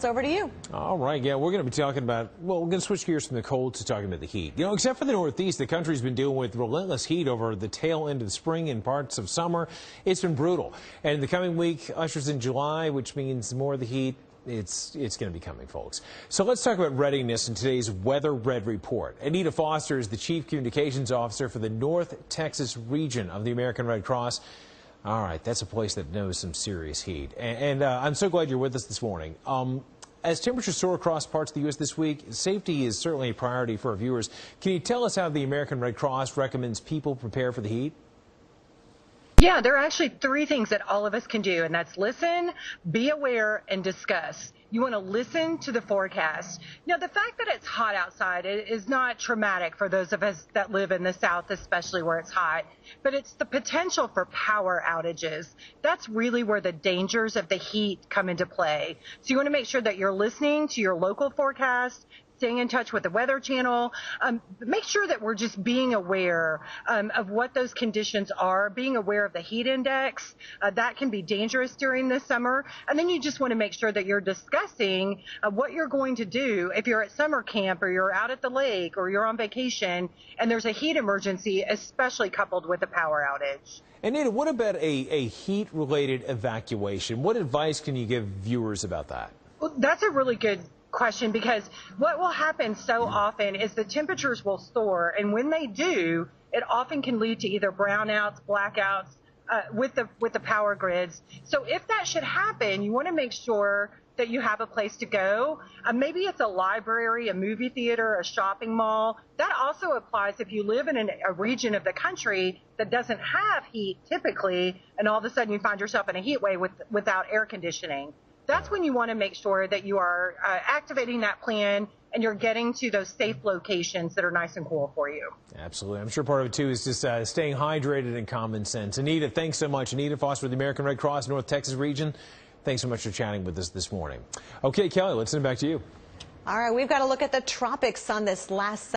Over to you. All right, yeah, we're going to be talking about, well, we're going to switch gears from the cold to talking about the heat. You know, except for the Northeast, the country's been dealing with relentless heat over the tail end of the spring and parts of summer. It's been brutal. And the coming week ushers in July, which means more of the heat. It's going to be coming, folks. So let's talk about readiness in today's Weather Red Report. Anita Foster is the Chief Communications Officer for the North Texas region of the American Red Cross. All right, that's a place that knows some serious heat. And I'm so glad you're with us this morning. As temperatures soar across parts of the U.S. this week, safety is certainly a priority for our viewers. Can you tell us how the American Red Cross recommends people prepare for the heat? Yeah, there are actually three things that all of us can do, and that's listen, be aware, and discuss. You want to listen to the forecast. Now, the fact that it's hot outside is not traumatic for those of us that live in the South, especially where it's hot, but it's the potential for power outages. That's really where the dangers of the heat come into play. So you want to make sure that you're listening to your local forecast, staying in touch with the Weather Channel. Make sure that we're just being aware of what those conditions are, being aware of the heat index. That can be dangerous during this summer. And then you just want to make sure that you're discussing what you're going to do if you're at summer camp or you're out at the lake or you're on vacation and there's a heat emergency, especially coupled with a power outage. Anita, what about a heat-related evacuation? What advice can you give viewers about that? Well, that's a really good question, because what will happen so often is the temperatures will soar, and when they do, it often can lead to either brownouts, blackouts with the power grids. So if that should happen, you want to make sure that you have a place to go. Maybe it's a library, a movie theater, a shopping mall. That also applies if you live in a region of the country that doesn't have heat typically, and all of a sudden you find yourself in a heat wave without air conditioning. That's when you want to make sure that you are activating that plan and you're getting to those safe locations that are nice and cool for you. Absolutely. I'm sure part of it, too, is just staying hydrated and common sense. Anita, thanks so much. Anita Foster with the American Red Cross North Texas region. Thanks so much for chatting with us this morning. Okay, Kelly, let's send it back to you. All right, we've got to look at the tropics on this last